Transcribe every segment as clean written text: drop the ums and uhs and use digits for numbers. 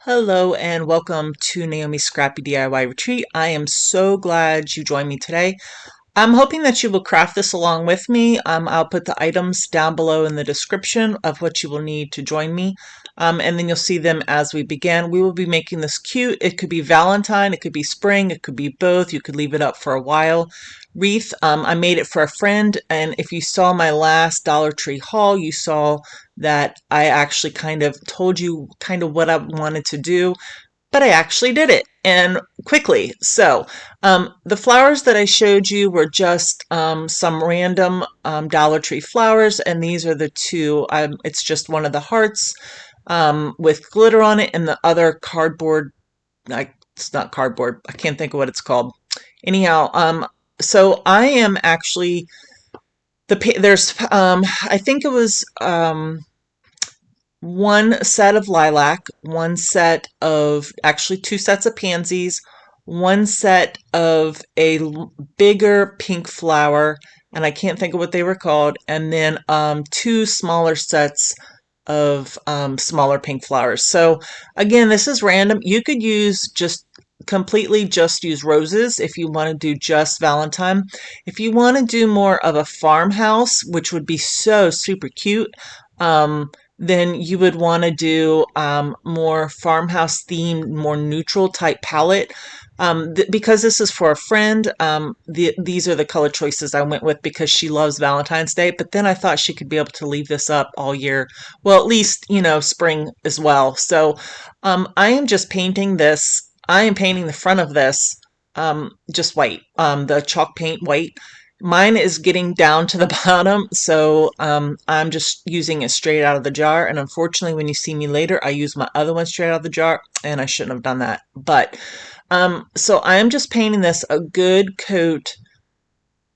Hello and welcome to Naomi's Scrappy DIY Retreat. I am so glad you joined me today. I'm hoping that you will craft this along with me. I'll put the items down below in the description of what you will need to join me. And then you'll see them as we begin. We will be making this cute. It could be Valentine, it could be spring, it could be both. You could leave it up for a while. Wreath, I made it for a friend. And if you saw my last Dollar Tree haul, you saw that I actually kind of told you kind of what I wanted to do, but I actually did it and quickly. So the flowers that I showed you were just some random Dollar Tree flowers, and these are the two. It's just one of the hearts with glitter on it, and the other cardboard. It's not cardboard. I can't think of what it's called. Anyhow, so I am actually there's I think it was one set of lilac, one set of, actually two sets of pansies, one set of a bigger pink flower, and I can't think of what they were called, and then two smaller sets of smaller pink flowers. So again, this is random. You could use completely just use roses if you want to do just Valentine. If you want to do more of a farmhouse, which would be so super cute, then you would want to do more farmhouse themed, more neutral type palette. Because this is for a friend, these are the color choices I went with because she loves Valentine's Day. But then I thought she could be able to leave this up all year. Well, at least, spring as well. So I am just painting this. I am painting the front of this just white, the chalk paint white. Mine is getting down to the bottom, so I'm just using it straight out of the jar. And unfortunately, when you see me later, I use my other one straight out of the jar, and I shouldn't have done that. But so I am just painting this a good coat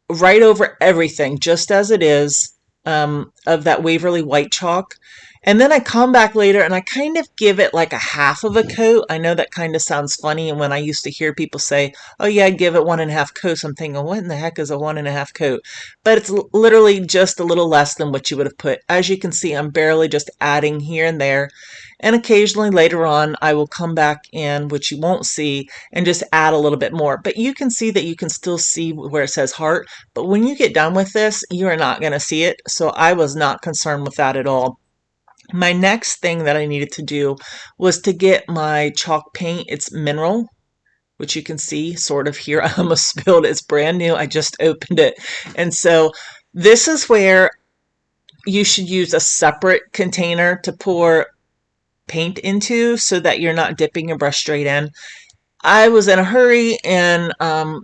right over everything, just as it is, of that Waverly white chalk. And then I come back later and I kind of give it like a half of a coat. I know that kind of sounds funny. And when I used to hear people say, oh yeah, I give it 1.5 coats, I'm thinking, what in the heck is a 1.5 coat? But it's literally just a little less than what you would have put. As you can see, I'm barely just adding here and there. And occasionally later on, I will come back in, which you won't see, and just add a little bit more. But you can see that you can still see where it says heart. But when you get done with this, you are not going to see it. So I was not concerned with that at all. My next thing that I needed to do was to get my chalk paint. It's mineral, which you can see sort of here. I almost spilled it. It's brand new. I just opened it. And so this is where you should use a separate container to pour paint into so that you're not dipping your brush straight in. I was in a hurry and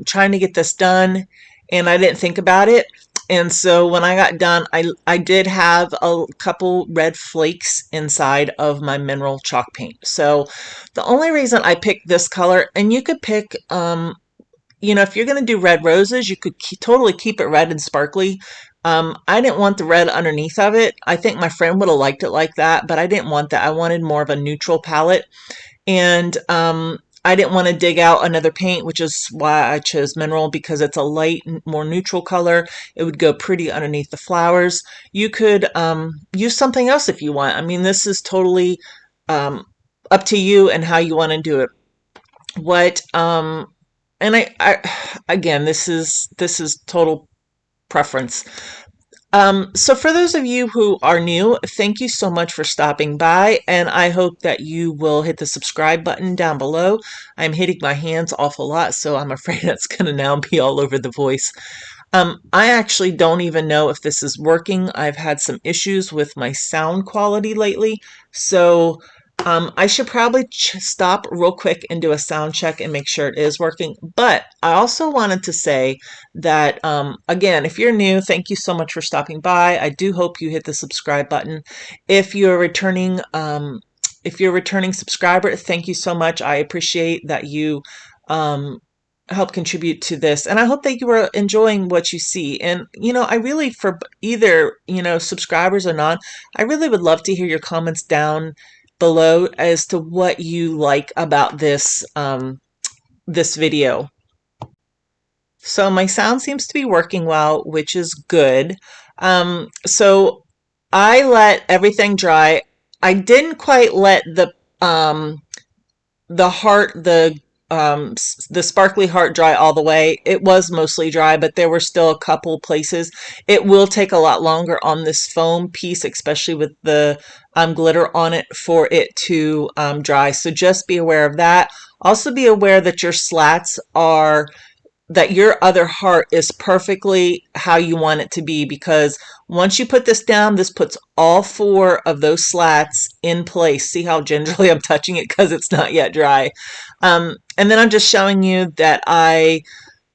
trying to get this done, and I didn't think about it. And so when I got done, I did have a couple red flakes inside of my mineral chalk paint. So the only reason I picked this color, and you could pick, if you're going to do red roses, you could totally keep it red and sparkly. I didn't want the red underneath of it. I think my friend would have liked it like that, but I didn't want that. I wanted more of a neutral palette. And I didn't want to dig out another paint, which is why I chose mineral, because it's a light, more neutral color. It would go pretty underneath the flowers. You could use something else if you want. I mean, this is totally up to you and how you want to do it. And I again, this is total preference. So for those of you who are new, thank you so much for stopping by, and I hope that you will hit the subscribe button down below. I'm hitting my hands awful lot, so I'm afraid it's going to now be all over the voice. I actually don't even know if this is working. I've had some issues with my sound quality lately, so I should probably stop real quick and do a sound check and make sure it is working. But I also wanted to say that, again, if you're new, thank you so much for stopping by. I do hope you hit the subscribe button. If you're a returning subscriber, thank you so much. I appreciate that you help contribute to this, and I hope that you are enjoying what you see. And I really, for either subscribers or not, I really would love to hear your comments down below as to what you like about this this video. So my sound seems to be working well, which is good. So I let everything dry. I didn't quite let the the heart, the sparkly heart dry all the way. It was mostly dry, but there were still a couple places. It will take a lot longer on this foam piece, especially with the glitter on it, for it to dry. So just be aware of that. Also be aware that your slats are that your other heart is perfectly how you want it to be, because once you put this down, this puts all four of those slats in place. See how gingerly I'm touching it because it's not yet dry. And then I'm just showing you that I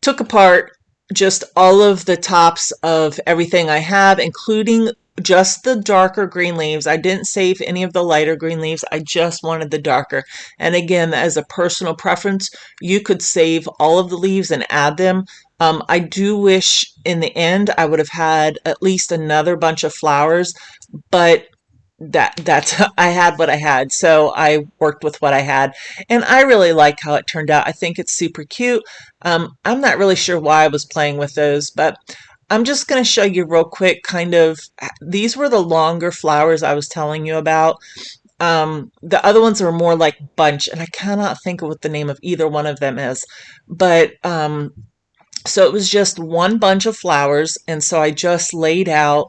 took apart just all of the tops of everything I have, including just the darker green leaves. I didn't save any of the lighter green leaves. I just wanted the darker. And again, as a personal preference, you could save all of the leaves and add them. I do wish in the end I would have had at least another bunch of flowers, but that's I had what I had, so I worked with what I had, and I really like how it turned out. I think it's super cute. I'm not really sure why I was playing with those, but I'm just going to show you real quick. Kind of, these were the longer flowers I was telling you about. The other ones were more like bunch, and I cannot think of what the name of either one of them is, but so it was just one bunch of flowers, and so I just laid out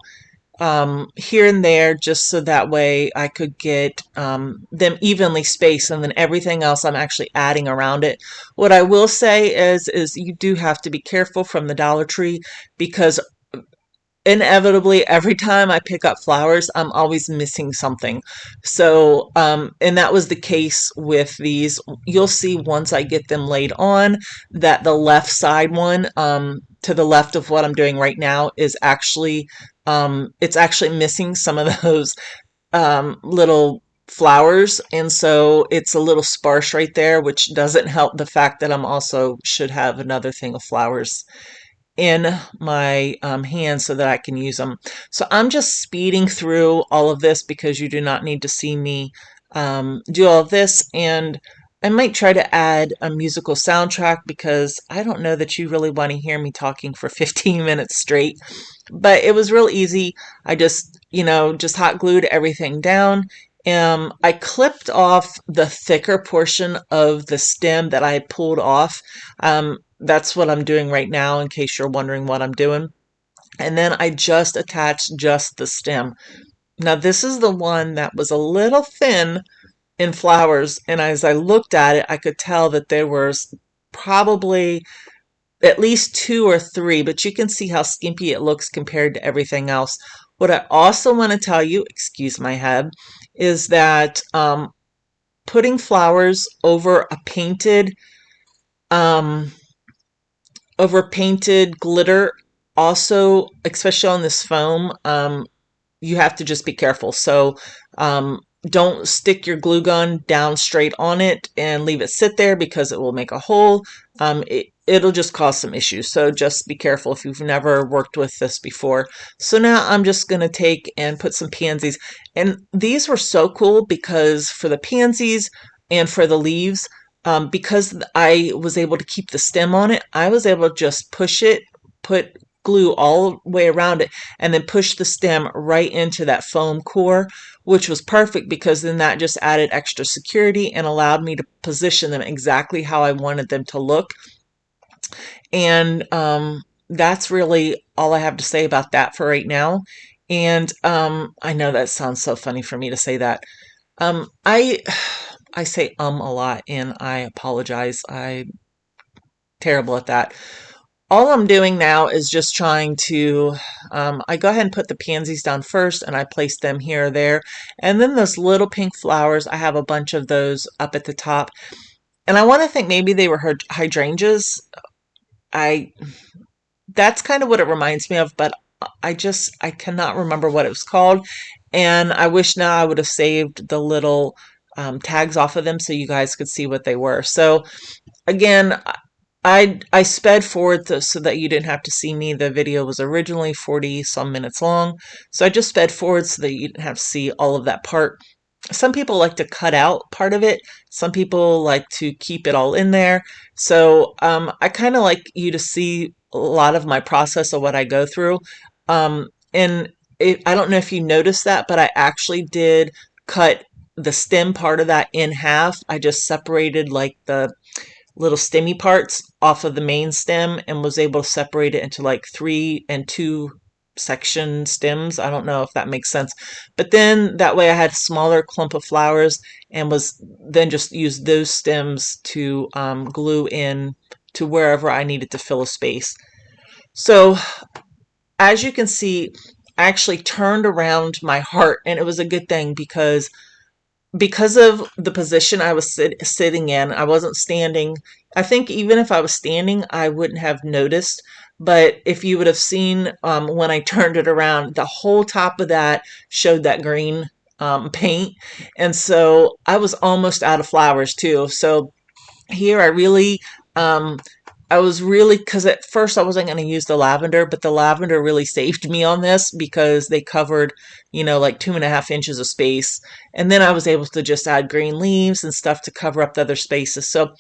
here and there, just so that way I could get them evenly spaced, and then everything else I'm actually adding around it. What I will say is you do have to be careful from the Dollar Tree, because inevitably every time I pick up flowers, I'm always missing something. So and that was the case with these. You'll see once I get them laid on that the left side one, to the left of what I'm doing right now, is actually it's actually missing some of those little flowers, and so it's a little sparse right there, which doesn't help the fact that I'm also should have another thing of flowers in my hands so that I can use them. So I'm just speeding through all of this because you do not need to see me do all of this. And I might try to add a musical soundtrack, because I don't know that you really want to hear me talking for 15 minutes straight. But it was real easy. I just, just hot glued everything down. I clipped off the thicker portion of the stem that I had pulled off. That's what I'm doing right now, in case you're wondering what I'm doing. And then I just attached just the stem. Now this is the one that was a little thin in flowers, and as I looked at it, I could tell that there was probably at least two or three, but you can see how skimpy it looks compared to everything else. What I also want to tell you, excuse my head, is that putting flowers um, over painted glitter, also, especially on this foam, you have to just be careful. So don't stick your glue gun down straight on it and leave it sit there, because it will make a hole. It'll just cause some issues. So just be careful if you've never worked with this before. So now I'm just going to take and put some pansies. And these were so cool because for the pansies and for the leaves, because I was able to keep the stem on it, I was able to just push it, put glue all the way around it, and then push the stem right into that foam core, which was perfect, because then that just added extra security and allowed me to position them exactly how I wanted them to look. And that's really all I have to say about that for right now. And I know that sounds so funny for me to say that. I I say a lot, and I apologize. I'm terrible at that. All I'm doing now is just trying to, I go ahead and put the pansies down first, and I place them here or there. And then those little pink flowers, I have a bunch of those up at the top. And I want to think maybe they were hydrangeas. That's kind of what it reminds me of, but I cannot remember what it was called. And I wish now I would have saved the little tags off of them so you guys could see what they were. So again, I sped forward so that you didn't have to see me. The video was originally 40 some minutes long, so I just sped forward so that you didn't have to see all of that part. Some people like to cut out part of it. Some people like to keep it all in there. So I kind of like you to see a lot of my process of what I go through. And I don't know if you noticed that, but I actually did cut the stem part of that in half. I just separated like the little stemmy parts off of the main stem and was able to separate it into like 3 and 2 section stems. I don't know if that makes sense. But then that way I had a smaller clump of flowers and was then just used those stems to glue in to wherever I needed to fill a space. So as you can see, I actually turned around my heart, and it was a good thing because of the position I was sitting in. I wasn't standing. I think even if I was standing, I wouldn't have noticed. But if you would have seen when I turned it around, the whole top of that showed that green paint. And so I was almost out of flowers too. So here um, I was really, because at first I wasn't going to use the lavender, but the lavender really saved me on this because they covered, like 2.5 inches of space. And then I was able to just add green leaves and stuff to cover up the other spaces. So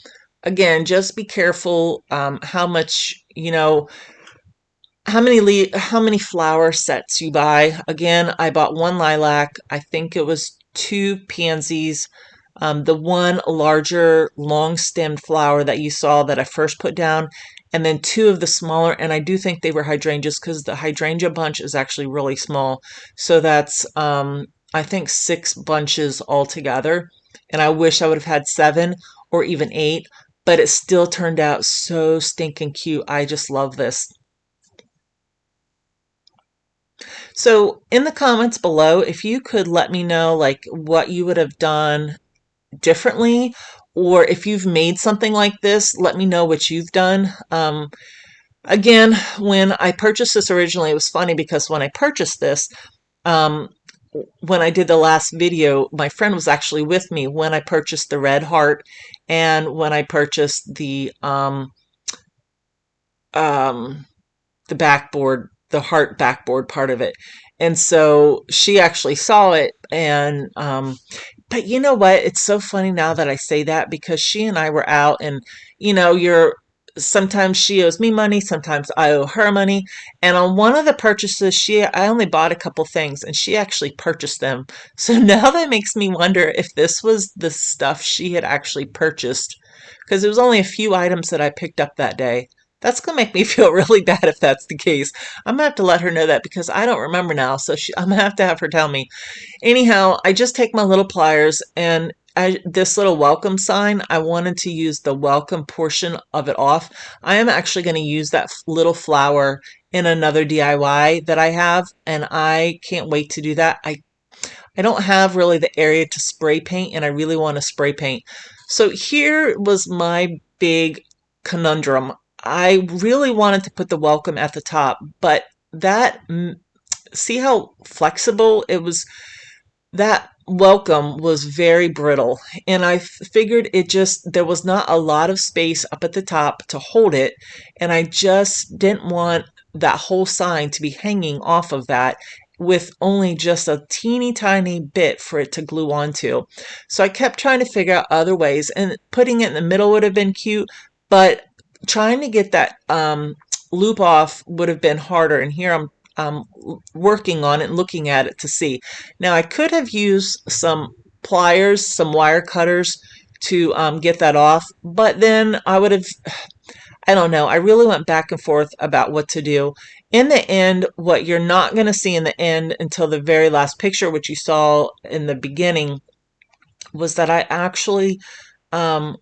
again, just be careful how much, how many flower sets you buy. Again, I bought 1 lilac. I think it was 2 pansies. The one larger long-stemmed flower that you saw that I first put down, and then 2 of the smaller, and I do think they were hydrangeas because the hydrangea bunch is actually really small. So that's, I think 6 bunches altogether. And I wish I would have had 7 or even 8, but it still turned out so stinking cute. I just love this. So in the comments below, if you could let me know like what you would have done differently, or if you've made something like this, let me know what you've done. Again, when I purchased this originally, it was funny because when I purchased this, um, when I did the last video, my friend was actually with me when I purchased the red heart and when I purchased um, the backboard, the heart backboard part of it. And so she actually saw it. And, but you know what? It's so funny now that I say that because she and I were out and, sometimes she owes me money, sometimes I owe her money. And on one of the purchases, I only bought a couple things and she actually purchased them. So now that makes me wonder if this was the stuff she had actually purchased because it was only a few items that I picked up that day. That's going to make me feel really bad if that's the case. I'm going to have to let her know that because I don't remember now. So I'm going to have her tell me. Anyhow, I just take my little pliers and this little welcome sign, I wanted to use the welcome portion of it off. I am actually going to use that little flower in another DIY that I have, and I can't wait to do that. I don't have really the area to spray paint, and I really want to spray paint. So here was my big conundrum. I really wanted to put the welcome at the top, but see how flexible it was? That welcome was very brittle, and I figured there was not a lot of space up at the top to hold it, and I just didn't want that whole sign to be hanging off of that with only just a teeny tiny bit for it to glue onto. So I kept trying to figure out other ways, and putting it in the middle would have been cute, but trying to get that loop off would have been harder. And here I'm working on it and looking at it to see. Now I could have used some pliers, some wire cutters to get that off, but then I would have, I don't know, I really went back and forth about what to do. In the end, what you're not going to see in the end until the very last picture, which you saw in the beginning, was that I actually um,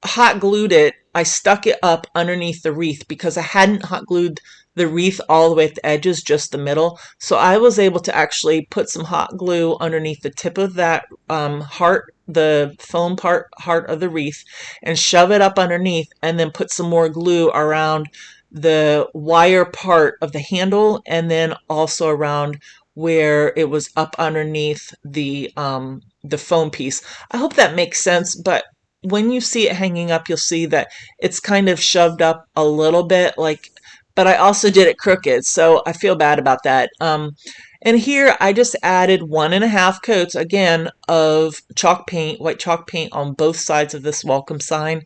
hot glued it. I stuck it up underneath the wreath because I hadn't hot glued the wreath all the way at the edges, just the middle. So I was able to actually put some hot glue underneath the tip of that heart, the foam heart of the wreath, and shove it up underneath, and then put some more glue around the wire part of the handle, and then also around where it was up underneath the foam piece. I hope that makes sense, but when you see it hanging up, you'll see that it's kind of shoved up a little bit, like, but I also did it crooked, so I feel bad about that. And here I just added 1.5 coats, again, of chalk paint, white chalk paint on both sides of this welcome sign.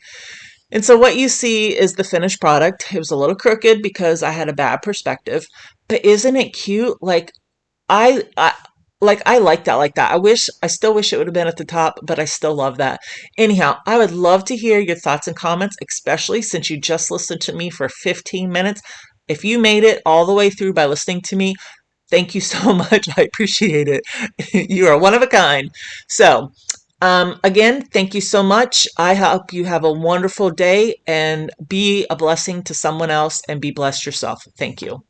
And so what you see is the finished product. It was a little crooked because I had a bad perspective, but isn't it cute? Like, I Like, I like that, like that. I still wish it would have been at the top, but I still love that. Anyhow, I would love to hear your thoughts and comments, especially since you just listened to me for 15 minutes. If you made it all the way through by listening to me, thank you so much. I appreciate it. You are one of a kind. So, again, thank you so much. I hope you have a wonderful day and be a blessing to someone else and be blessed yourself. Thank you.